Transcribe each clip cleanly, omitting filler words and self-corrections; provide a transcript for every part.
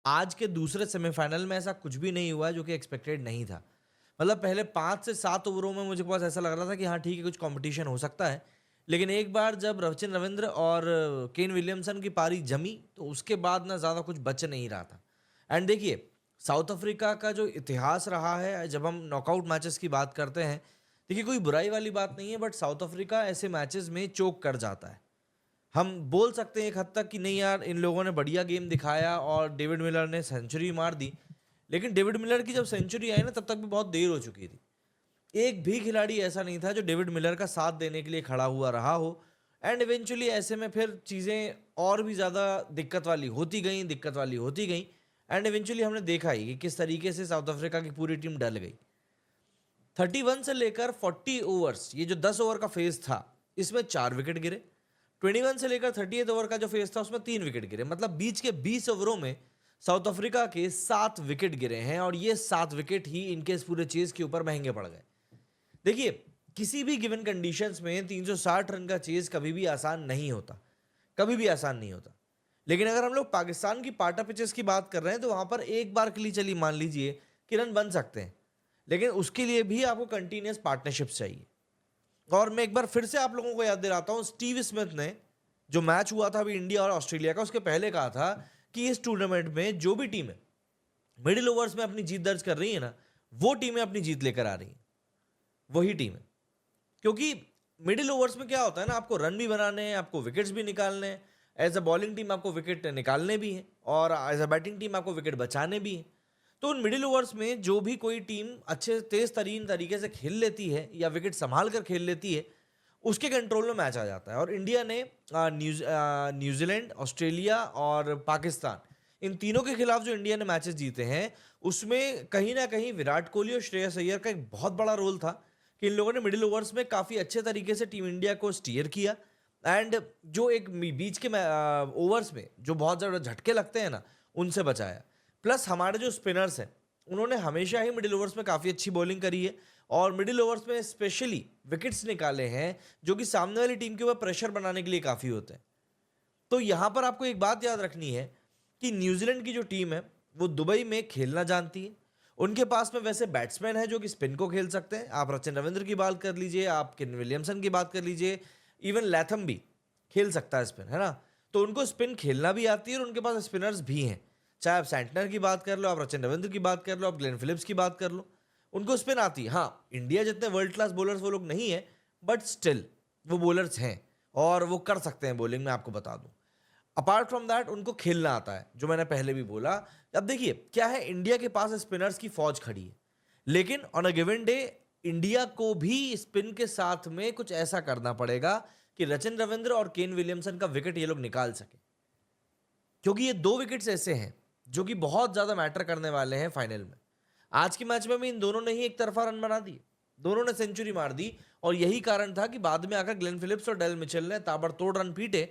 आज के दूसरे सेमीफाइनल में ऐसा कुछ भी नहीं हुआ जो कि एक्सपेक्टेड नहीं था। मतलब पहले 5 से 7 ओवरों में मुझे पास ऐसा लग रहा था कि हाँ ठीक है, कुछ कंपटीशन हो सकता है। लेकिन एक बार जब रविचंद्र रविंद्र और केन विलियमसन की पारी जमी, तो उसके बाद ना ज़्यादा कुछ बच नहीं रहा था। एंड देखिए, साउथ अफ्रीका का जो इतिहास रहा है, जब हम नॉकआउट मैचेस की बात करते हैं, देखिए कोई बुराई वाली बात नहीं है, बट साउथ अफ्रीका ऐसे मैचेस में चोक कर जाता है। हम बोल सकते हैं एक हद तक कि नहीं यार, इन लोगों ने बढ़िया गेम दिखाया और डेविड मिलर ने सेंचुरी मार दी। लेकिन डेविड मिलर की जब सेंचुरी आई ना, तब तक भी बहुत देर हो चुकी थी। एक भी खिलाड़ी ऐसा नहीं था जो डेविड मिलर का साथ देने के लिए खड़ा हुआ रहा हो। एंड इवेंचुअली ऐसे में फिर चीज़ें और भी ज़्यादा दिक्कत वाली होती गई। एंड इवेंचुअली हमने देखा ही कि किस तरीके से साउथ अफ्रीका की पूरी टीम डल गई। 31 से लेकर 40 ओवर्स, ये जो 10 ओवर का फेज था, इसमें 4 विकेट गिरे। 21 से लेकर 38 ओवर का जो फेज था, उसमें 3 विकेट गिरे। मतलब बीच के 20 ओवरों में साउथ अफ्रीका के 7 विकेट गिरे हैं, और ये 7 विकेट ही इनके इस पूरे चेज के ऊपर महंगे पड़ गए। देखिए, किसी भी गिवन कंडीशंस में 360 रन का चेज कभी भी आसान नहीं होता, कभी भी आसान नहीं होता। लेकिन अगर हम लोग पाकिस्तान की पाटा पिचेस की बात कर रहे हैं, तो वहां पर एक बार के लिए चलिए मान लीजिए कि रन बन सकते हैं, लेकिन उसके लिए भी आपको कंटिन्यूस पार्टनरशिप चाहिए। और मैं एक बार फिर से आप लोगों को याद दिलाता हूं, स्टीव स्मिथ ने जो मैच हुआ था अभी इंडिया और ऑस्ट्रेलिया का, उसके पहले कहा था कि इस टूर्नामेंट में जो भी टीम है मिडिल ओवर्स में अपनी जीत दर्ज कर रही है ना, वो टीमें अपनी जीत लेकर आ रही हैं, वही टीम है। क्योंकि मिडिल ओवर्स में क्या होता है ना, आपको रन भी बनाने हैं, आपको विकेट्स भी निकालने हैं। एज अ बॉलिंग टीम आपको विकेट निकालने भी हैं, और एज अ बैटिंग टीम आपको विकेट बचाने भी हैं। तो उन मिडिल ओवर्स में जो भी कोई टीम अच्छे तेज तरीन तरीके से खेल लेती है या विकेट संभाल कर खेल लेती है, उसके कंट्रोल में मैच आ जाता है। और इंडिया ने न्यूजीलैंड, ऑस्ट्रेलिया और पाकिस्तान, इन तीनों के खिलाफ जो इंडिया ने मैचेस जीते हैं, उसमें कहीं ना कहीं विराट कोहली और श्रेयस अय्यर का एक बहुत बड़ा रोल था कि इन लोगों ने मिडिल ओवर्स में काफ़ी अच्छे तरीके से टीम इंडिया को स्टीयर किया। एंड जो एक बीच के ओवर्स में जो बहुत ज़्यादा झटके लगते हैं ना, उनसे बचाया। प्लस हमारे जो स्पिनर्स हैं, उन्होंने हमेशा ही मिडिल ओवर्स में काफ़ी अच्छी बॉलिंग करी है, और मिडिल ओवर्स में स्पेशली विकेट्स निकाले हैं जो कि सामने वाली टीम के ऊपर प्रेशर बनाने के लिए काफ़ी होते हैं। तो यहाँ पर आपको एक बात याद रखनी है कि न्यूजीलैंड की जो टीम है, वो दुबई में खेलना जानती है। उनके पास में वैसे बैट्समैन है जो कि स्पिन को खेल सकते हैं। आप रविचंद्र रविंद्र की बात कर लीजिए, आप केन विलियमसन की बात कर लीजिए, इवन लैथम भी खेल सकता है स्पिन, है ना। तो उनको स्पिन खेलना भी आती है और उनके पास स्पिनर्स भी हैं। चाहे आप सैंटनर की बात कर लो, आप रविचंद्र रविंद्र की बात कर लो, आप ग्लेन फिलिप्स की बात कर लो, उनको स्पिन आती है। हाँ, इंडिया जितने वर्ल्ड क्लास बॉलर्स वो लोग नहीं है, बट स्टिल वो बॉलर्स हैं और वो कर सकते हैं बॉलिंग में, आपको बता दूं। अपार्ट फ्रॉम दैट उनको खेलना आता है, जो मैंने पहले भी बोला। अब देखिए क्या है, इंडिया के पास स्पिनर्स की फौज खड़ी है, लेकिन on a given day India को भी स्पिन के साथ में कुछ ऐसा करना पड़ेगा कि रचिन रविंद्र और केन विलियमसन का विकेट ये लोग निकाल सके। क्योंकि ये 2 विकेट्स ऐसे हैं जो कि बहुत ज्यादा मैटर करने वाले हैं फाइनल में। आज के मैच में भी इन दोनों ने ही एक तरफा रन बना दिए, दोनों ने सेंचुरी मार दी, और यही कारण था कि बाद में आकर ग्लेन फिलिप्स और डेल मिचेल ने ताबड़तोड़ रन पीटे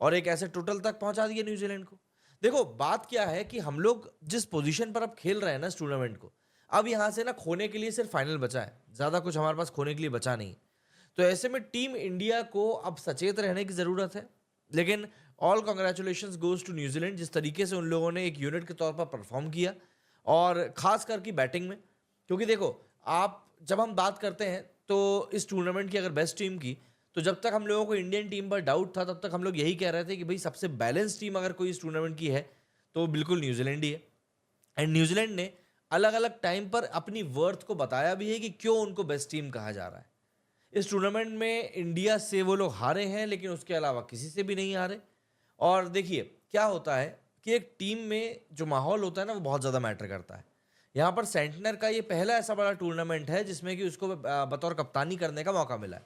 और एक ऐसे टोटल तक पहुंचा दिया न्यूजीलैंड को। देखो बात क्या है कि हम लोग जिस पोजीशन पर अब खेल रहे हैं ना इस टूर्नामेंट को, अब यहां से ना खोने के लिए सिर्फ फाइनल बचा है, ज्यादा कुछ हमारे पास खोने के लिए बचा नहीं। तो ऐसे में टीम इंडिया को अब सचेत रहने की जरूरत है। लेकिन all congratulation goes to New Zealand, जिस तरीके से उन लोगों ने एक यूनिट के तौर पर परफॉर्म किया, और खास करके बैटिंग में। क्योंकि देखो, आप जब हम बात करते हैं तो इस टूर्नामेंट की अगर बेस्ट टीम की, तो जब तक हम लोगों को इंडियन टीम पर डाउट था, तब तक हम लोग यही कह रहे थे कि भाई सबसे बैलेंस टीम अगर कोई इस टूर्नामेंट की है तो बिल्कुल न्यूजीलैंड ही है। एंड न्यूजीलैंड ने अलग अलग टाइम पर अपनी वर्थ को बताया भी है कि क्यों उनको बेस्ट टीम कहा जा रहा है। इस टूर्नामेंट में इंडिया से वो लोग हारे हैं, लेकिन उसके अलावा किसी से भी नहीं हारे। और देखिए क्या होता है कि एक टीम में जो माहौल होता है ना, वो बहुत ज़्यादा मैटर करता है। यहाँ पर सेंटनर का ये पहला ऐसा बड़ा टूर्नामेंट है जिसमें कि उसको बतौर कप्तानी करने का मौका मिला है,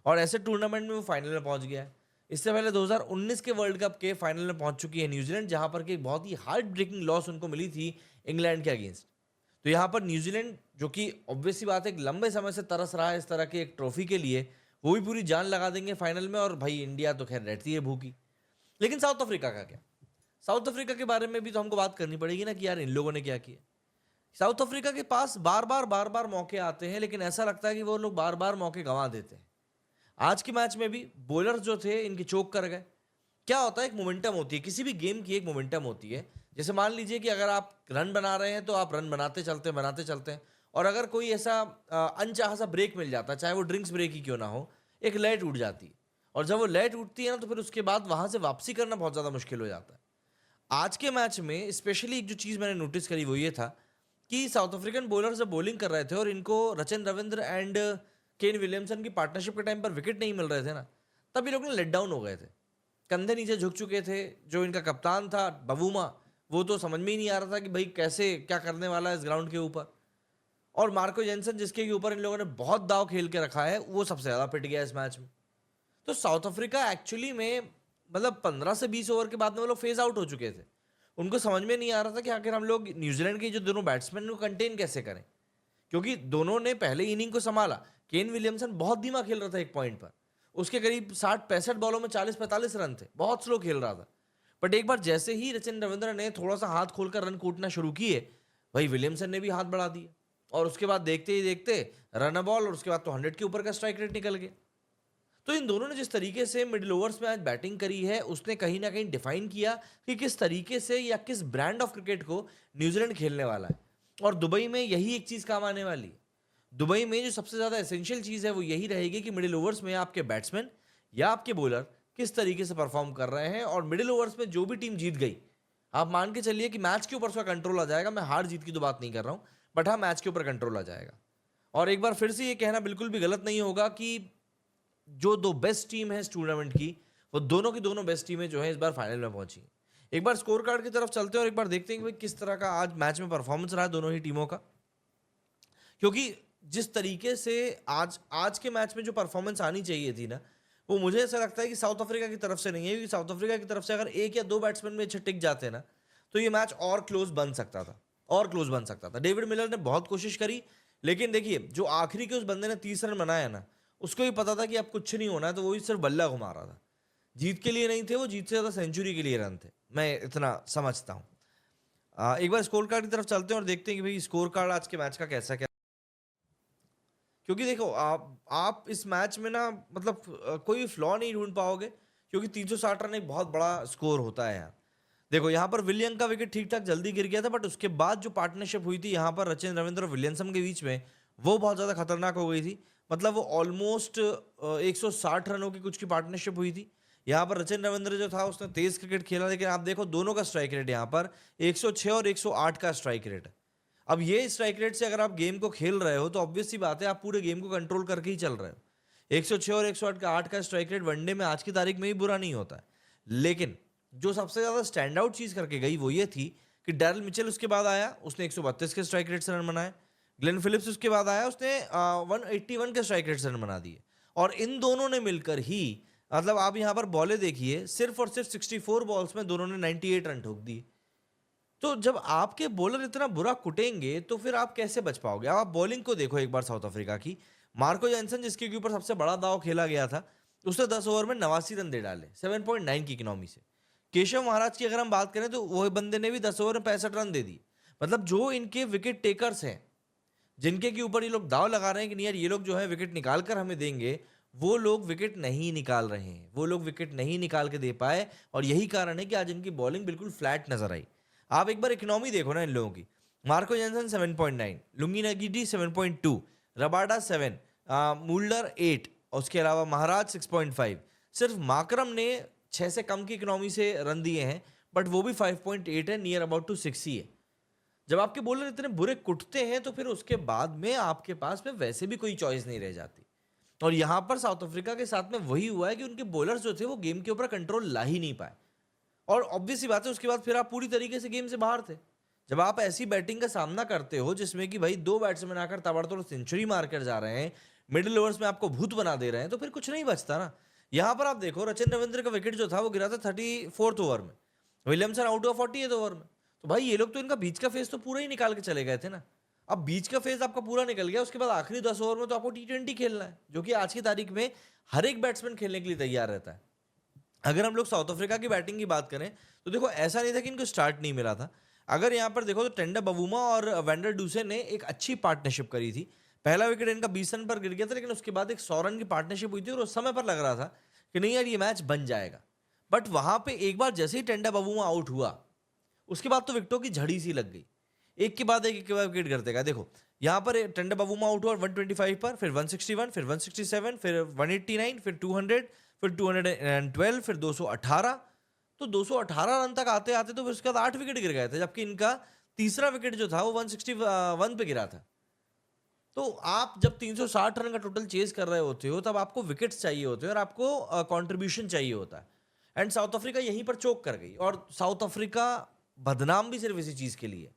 और ऐसे टूर्नामेंट में वो फाइनल में पहुंच गया है। इससे पहले 2019 के वर्ल्ड कप के फाइनल में पहुंच चुकी है न्यूजीलैंड, जहां पर कि एक बहुत ही हार्ट ब्रेकिंग लॉस उनको मिली थी इंग्लैंड के अगेंस्ट। तो यहाँ पर न्यूजीलैंड, जो कि ऑब्वियस सी बात है, एक लंबे समय से तरस रहा है इस तरह के एक ट्रॉफी के लिए, वो भी पूरी जान लगा देंगे फाइनल में। और भाई इंडिया तो खैर रहती है भूखी। लेकिन साउथ अफ्रीका का क्या? साउथ अफ्रीका के बारे में भी तो हमको बात करनी पड़ेगी ना कि यार इन लोगों ने क्या किया। साउथ अफ्रीका के पास बार बार मौके आते हैं, लेकिन ऐसा लगता है कि वो लोग बार बार मौके गंवा देते हैं। आज के मैच में भी बॉलर्स जो थे इनके चोक कर गए। क्या होता है, एक मोमेंटम होती है, किसी भी गेम की एक मोमेंटम होती है। जैसे मान लीजिए कि अगर आप रन बना रहे हैं तो आप रन बनाते चलते हैं, और अगर कोई ऐसा अनचाहा सा ब्रेक मिल जाता है, चाहे वो ड्रिंक्स ब्रेक ही क्यों ना हो, एक लय टूट जाती है। और जब वो लय टूटती है ना, तो फिर उसके बाद वहां से वापसी करना बहुत ज्यादा मुश्किल हो जाता है। आज के मैच में स्पेशली एक जो चीज मैंने नोटिस करी वो ये था कि साउथ अफ्रीकन बॉलर जब बॉलिंग कर रहे थे और इनको Rachin Ravindra and Kane Williamson की पार्टनरशिप के टाइम पर विकेट नहीं मिल रहे थे ना, तब ये लोग ना लेट डाउन हो गए थे, कंधे नीचे झुक चुके थे। जो इनका कप्तान था बबूमा, वो तो समझ में ही नहीं आ रहा था कि भाई कैसे क्या करने वाला है इस ग्राउंड के ऊपर। और मार्को जेनसन जिसके ऊपर इन लोगों ने बहुत दाव खेल के रखा है, वो सबसे ज्यादा पिट गया इस मैच में। तो साउथ अफ्रीका एक्चुअली में मतलब 15 से 20 ओवर के बाद में वो लोग फेज आउट हो चुके थे। उनको समझ में नहीं आ रहा था कि आखिर हम लोग न्यूजीलैंड के जो दोनों बैट्समैन को कंटेन कैसे करें, क्योंकि दोनों ने पहले इनिंग को संभाला। केन विलियमसन बहुत धीमा खेल रहा था एक पॉइंट पर, उसके करीब 60-65 बॉलों में 40-45 रन थे, बहुत स्लो खेल रहा था। बट एक बार जैसे ही रचिन रविंद्र ने थोड़ा सा हाथ खोलकर रन कूटना शुरू किए, भाई विलियमसन ने भी हाथ बढ़ा दिया, और उसके बाद देखते ही देखते रन बॉल, और उसके बाद तो 100 के ऊपर का स्ट्राइक रेट निकल गया। तो इन दोनों ने जिस तरीके से मिडिल ओवर्स में आज बैटिंग करी है, उसने कहीं ना कहीं डिफाइन किया कि किस तरीके से या किस ब्रांड ऑफ क्रिकेट को न्यूजीलैंड खेलने वाला है। और दुबई में यही एक चीज काम आने वाली है। दुबई में जो सबसे ज्यादा एसेंशियल चीज है वो यही रहेगी कि मिडिल ओवर्स में आपके बैट्समैन या आपके बॉलर किस तरीके से परफॉर्म कर रहे हैं। और मिडिल ओवर्स में जो भी टीम जीत गई, आप मान के चलिए कि मैच के ऊपर उसका कंट्रोल आ जाएगा। मैं हार जीत की तो बात नहीं कर रहा हूं, बट हाँ, मैच के ऊपर कंट्रोल आ जाएगा। और एक बार फिर से ये कहना बिल्कुल भी गलत नहीं होगा कि जो दो बेस्ट टीम है इस टूर्नामेंट की, वो दोनों की दोनों बेस्ट टीमें जो है इस बार फाइनल में पहुंची। एक बार स्कोर कार्ड की तरफ चलते हैं और एक बार देखते हैं कि भाई किस तरह का आज मैच में परफॉर्मेंस रहा है दोनों ही टीमों का। क्योंकि जिस तरीके से आज आज के मैच में जो परफॉर्मेंस आनी चाहिए थी ना, वो मुझे ऐसा लगता है कि साउथ अफ्रीका की तरफ से नहीं है। क्योंकि साउथ अफ्रीका की तरफ से अगर एक या दो बैट्समैन में अच्छे टिक जाते ना, तो ये मैच और क्लोज बन सकता था, और क्लोज बन सकता था। डेविड मिलर ने बहुत कोशिश करी, लेकिन देखिए जो आखिरी के उस बंदे ने 30 रन बनाया ना, उसको भी पता था कि अब कुछ नहीं होना है, तो वो भी सिर्फ बल्ला घुमा रहा था। जीत के लिए नहीं थे वो, जीत से ज्यादा सेंचुरी के लिए रन थे, मैं इतना समझता हूँ। एक बार स्कोर कार्ड की तरफ चलते हैं और देखते हैं कि भाई स्कोर कार्ड आज के मैच का कैसा क्या। क्योंकि देखो आप इस मैच में ना मतलब कोई फ्लॉ नहीं ढूंढ पाओगे, क्योंकि 360 रन एक बहुत बड़ा स्कोर होता है यार। देखो यहाँ पर विलियम का विकेट ठीक ठाक जल्दी गिर गया था, बट उसके बाद जो पार्टनरशिप हुई थी यहाँ पर रचिन रविंद्र और विलियमसन के बीच में, वो बहुत ज़्यादा खतरनाक हो गई थी। मतलब वो ऑलमोस्ट 160 रनों की कुछ की पार्टनरशिप हुई थी। यहाँ पर रचिन रविंद्र जो था उसने तेज क्रिकेट खेला, लेकिन आप देखो दोनों का स्ट्राइक रेट यहाँ पर 106 और 108 का स्ट्राइक रेट है। अब ये स्ट्राइक रेट से अगर आप गेम को खेल रहे हो तो ऑब्वियस सी बात है आप पूरे गेम को कंट्रोल करके ही चल रहे हो। 106 और 108 का स्ट्राइक रेट वनडे में आज की तारीख में ही बुरा नहीं होता है। लेकिन जो सबसे ज्यादा स्टैंड आउट चीज करके गई वो ये थी कि डैरल मिचेल उसके बाद आया, उसने 132 के स्ट्राइक रेट से रन बनाए। ग्लेन फिलिप्स उसके बाद आया, उसने 181 के स्ट्राइक रेट से रन बना दिए। और इन दोनों ने मिलकर ही, मतलब आप यहाँ पर बॉलें देखिए, सिर्फ और सिर्फ 64 बॉल्स में दोनों ने 98 रन ठोक दिए। तो जब आपके बॉलर इतना बुरा कुटेंगे तो फिर आप कैसे बच पाओगे। अब आप बॉलिंग को देखो एक बार साउथ अफ्रीका की। मार्को जैनसन जिसके ऊपर सबसे बड़ा दाव खेला गया था, उसने 10 ओवर में 89 रन दे डाले 7.9 की इकोनॉमी से। केशव महाराज की अगर हम बात करें तो वो बंदे ने भी 10 ओवर में 65 रन दे दिए। मतलब जो इनके विकेट टेकर्स हैं, जिनके के ऊपर ये लोग दाव लगा रहे हैं कि नहीं यार ये लोग जो है विकेट निकाल कर हमें देंगे, वो लोग विकेट नहीं निकाल रहे हैं, वो लोग विकेट नहीं निकाल के दे पाए। और यही कारण है कि आज इनकी बॉलिंग बिल्कुल फ्लैट नजर आई। आप एक बार इकोनॉमी देखो ना इन लोगों की। Marco Jansen 7.9, lungi Ngidi 7.2, Rabada 7, Mulder 8, और उसके अलावा महाराज 6.5। सिर्फ माकरम ने 6 से कम की इकोनॉमी से रन दिए हैं, बट वो भी 5.8 है, नियर अबाउट टू 6 ही है। जब आपके बॉलर इतने बुरे कुटते हैं तो फिर उसके बाद में आपके पास में वैसे भी कोई चॉइस नहीं रह जाती। और यहां पर साउथ अफ्रीका के साथ में वही हुआ है कि उनके बॉलर्स जो थे वो गेम के ऊपर कंट्रोल ला ही नहीं पाए। और ऑब्वियस सी बात है उसके बाद फिर आप पूरी तरीके से गेम से बाहर थे। जब आप ऐसी बैटिंग का सामना करते हो जिसमें कि भाई दो बैट्समैन आकर ताबड़तोड़ सेंचुरी मार कर जा रहे हैं, मिडिल ओवर्स में आपको भूत बना दे रहे हैं, तो फिर कुछ नहीं बचता ना। यहां पर आप देखो रचिन रविंद्र का विकेट जो था वो गिरा था 34th ओवर में, विलियमसन आउट हुआ 48th ओवर में। तो भाई ये लोग तो इनका बीच का फेज तो पूरा ही निकाल के चले गए थे ना। अब बीच का फेज आपका पूरा निकल गया, उसके बाद आखिरी 10 ओवर में तो आपको T20 खेलना है, जो कि आज की तारीख में हर एक बैट्समैन खेलने के लिए तैयार रहता है। अगर हम लोग साउथ अफ्रीका की बैटिंग की बात करें तो देखो ऐसा नहीं था कि इनको स्टार्ट नहीं मिला था। अगर यहाँ पर देखो तो टेंडा बवूमा और वेंडर डूसे ने एक अच्छी पार्टनरशिप करी थी। पहला विकेट इनका 20 रन पर गिर गया था, लेकिन उसके बाद एक 100 रन की पार्टनरशिप हुई थी और उस समय पर लग रहा था कि नहीं यार ये मैच बन जाएगा। बट वहां पे एक बार जैसे ही टेंडा बबूमा आउट हुआ, उसके बाद तो विकेटों की झड़ी सी लग गई, एक के बाद एक के बाद विकेट गिरते गए। देखो यहाँ पर टेंडा बबूमा आउट हुआ 125 पर, फिर 161, फिर 167, फिर 189, फिर 200, फिर 212, फिर 218। तो 218 रन तक आते आते तो फिर उसके बाद 8 विकेट गिर गए थे, जबकि इनका तीसरा विकेट जो था वो 161 पे गिरा था। तो आप जब 360 रन का टोटल चेज कर रहे होते हो, तब आपको विकेट्स चाहिए होते हैं और आपको कंट्रीब्यूशन चाहिए होता है। एंड साउथ अफ्रीका यहीं पर चोक कर गई, और साउथ अफ्रीका बदनाम भी सिर्फ इसी चीज के लिए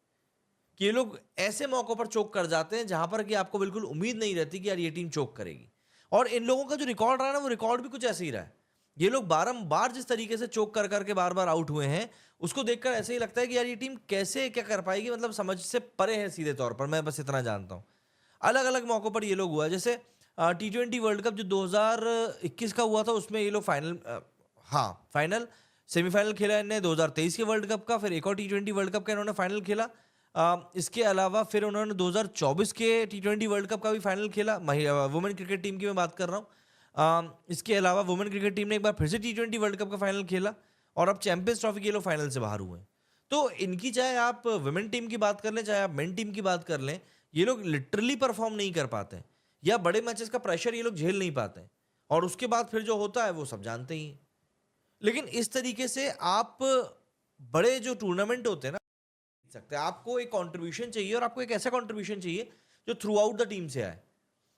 कि ये लोग ऐसे मौकों पर चोक कर जाते हैं जहां पर कि आपको बिल्कुल उम्मीद नहीं रहती कि यार ये टीम चोक करेगी। और इन लोगों का जो रिकॉर्ड रहा है ना, वो रिकॉर्ड भी कुछ ऐसे ही रहा है। ये लोग बारंबार जिस तरीके से चोक कर करके बार बार आउट हुए हैं, उसको देखकर ऐसे ही लगता है कि यार ये टीम कैसे क्या कर पाएगी, मतलब समझ से परे है सीधे तौर पर। मैं बस इतना जानता हूँ अलग अलग मौकों पर ये लोग हुआ। जैसे T20 वर्ल्ड कप जो 2021 का हुआ था, उसमें ये लोग फाइनल, हाँ फाइनल, सेमीफाइनल खेला इन्होंने 2023 के वर्ल्ड कप का, फिर एक और T20 वर्ल्ड कप का इन्होंने फाइनल खेला। इसके अलावा फिर उन्होंने 2024 के T20 वर्ल्ड कप का भी फाइनल खेला, वुमेन क्रिकेट टीम की मैं बात कर रहा हूँ। इसके अलावा वुमेन क्रिकेट टीम ने एक बार फिर से T20 वर्ल्ड कप का फाइनल खेला, और अब चैंपियंस ट्रॉफी के लोग फाइनल से बाहर हुए हैं। तो इनकी, चाहे आप वुमेन टीम की बात कर लें, चाहे आप मेन टीम की बात कर लें, ये लोग लिटरली परफॉर्म नहीं कर पाते हैं, या बड़े मैचेस का प्रेशर ये लोग झेल नहीं पाते हैं, और उसके बाद फिर जो होता है वो सब जानते ही हैं। लेकिन इस तरीके से आप बड़े जो टूर्नामेंट होते हैं ना, सकते हैं, आपको एक कंट्रीब्यूशन चाहिए, और आपको एक ऐसा कंट्रीब्यूशन चाहिए जो थ्रू आउट द टीम से आए।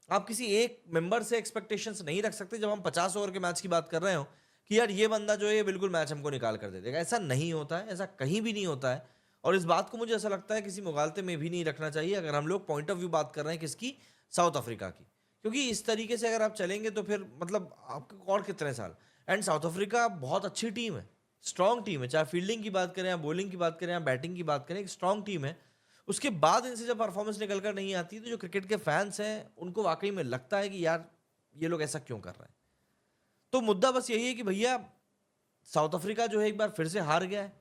आप किसी एक मेंबर से एक्सपेक्टेशंस नहीं रख सकते जब हम 50 ओवर के मैच की बात कर रहे हो कि यार ये बंदा जो है ये बिल्कुल मैच हमको निकाल कर दे देगा। ऐसा नहीं होता है, ऐसा कहीं भी नहीं होता है, और इस बात को मुझे ऐसा लगता है किसी मुगालते में भी नहीं रखना चाहिए अगर हम लोग पॉइंट ऑफ व्यू बात कर रहे हैं किसकी, साउथ अफ्रीका की। क्योंकि इस तरीके से अगर आप चलेंगे तो फिर मतलब आपको और कितने साल। एंड साउथ अफ्रीका बहुत अच्छी टीम है, स्ट्रॉन्ग टीम है, चाहे फील्डिंग की बात करें या बॉलिंग की बात करें या बैटिंग की बात करें, एक स्ट्रॉन्ग टीम है। उसके बाद इनसे जब परफॉर्मेंस निकल कर नहीं आती, तो जो क्रिकेट के फैंस हैं उनको वाकई में लगता है कि यार ये लोग ऐसा क्यों कर रहे हैं। तो मुद्दा बस यही है कि भैया साउथ अफ्रीका जो है एक बार फिर से हार गया है,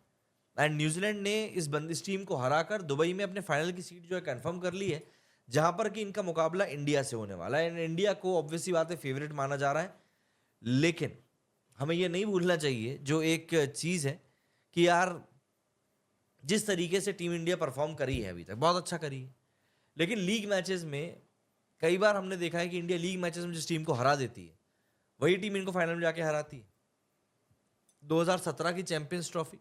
एंड न्यूजीलैंड ने इस टीम को हराकर दुबई में अपने फाइनल की सीट जो है कंफर्म कर ली है, जहां पर कि इनका मुकाबला इंडिया से होने वाला है। एंड इंडिया को ऑब्वियसली बात है फेवरेट माना जा रहा है, लेकिन हमें ये नहीं भूलना चाहिए जो एक चीज है कि यार जिस तरीके से टीम इंडिया परफॉर्म करी है अभी तक, बहुत अच्छा करी है, लेकिन लीग मैचेस में कई बार हमने देखा है कि इंडिया लीग मैचेस में जिस टीम को हरा देती है, वही टीम इनको फाइनल में जाके हराती है। 2017 की चैंपियंस ट्रॉफी,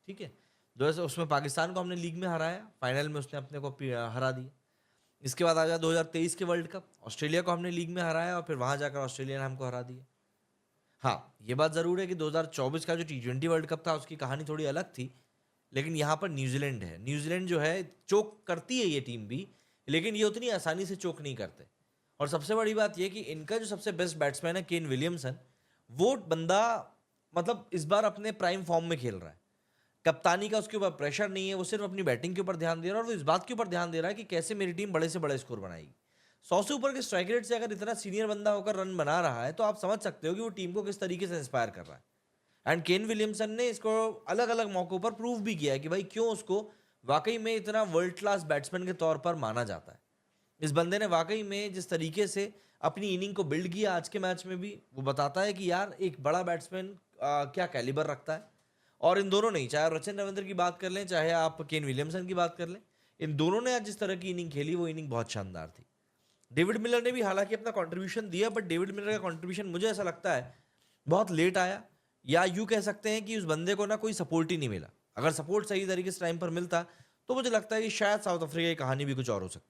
ठीक है, उसमें पाकिस्तान को हमने लीग में हराया, फाइनल में उसने अपने को हरा दिया। इसके बाद आ गया 2023 के वर्ल्ड कप, ऑस्ट्रेलिया को हमने लीग में हराया, और फिर वहां जाकर ऑस्ट्रेलिया ने हमको हरा दिया। हाँ, ये बात जरूर है कि 2024 का जो T20 वर्ल्ड कप था उसकी कहानी थोड़ी अलग थी, लेकिन यहाँ पर न्यूजीलैंड है। न्यूजीलैंड जो है चोक करती है ये टीम भी, लेकिन ये उतनी आसानी से चोक नहीं करते। और सबसे बड़ी बात ये कि इनका जो सबसे बेस्ट बैट्समैन है केन विलियमसन, वो बंदा मतलब इस बार अपने प्राइम फॉर्म में खेल रहा है। कप्तानी का उसके ऊपर प्रेशर नहीं है, वो सिर्फ अपनी बैटिंग के ऊपर ध्यान दे रहा है, और वो इस बात के ऊपर ध्यान दे रहा है कि कैसे मेरी टीम बड़े से बड़े स्कोर बनाएगी। 100 से ऊपर के स्ट्राइक रेट से अगर इतना सीनियर बंदा होकर रन बना रहा है, तो आप समझ सकते हो कि वो टीम को किस तरीके से इंस्पायर कर रहा है। एंड केन विलियमसन ने इसको अलग अलग मौकों पर प्रूव भी किया है कि भाई क्यों उसको वाकई में इतना वर्ल्ड क्लास बैट्समैन के तौर पर माना जाता है। इस बंदे ने वाकई में जिस तरीके से अपनी इनिंग को बिल्ड किया आज के मैच में भी, वो बताता है कि यार एक बड़ा बैट्समैन क्या कैलिबर रखता है। और इन दोनों ने, चाहे रविचंद्रन रविंद्र की बात कर लें, चाहे आप केन विलियमसन की बात कर लें, इन दोनों ने आज जिस तरह की इनिंग खेली वो इनिंग बहुत शानदार थी। डेविड मिलर ने भी हालांकि अपना कंट्रीब्यूशन दिया, बट डेविड मिलर का कंट्रीब्यूशन मुझे ऐसा लगता है बहुत लेट आया, या यूं कह सकते हैं कि उस बंदे को ना कोई सपोर्ट ही नहीं मिला। अगर सपोर्ट सही तरीके से टाइम पर मिलता, तो मुझे लगता है कि शायद साउथ अफ्रीका की कहानी भी कुछ और हो सकती है।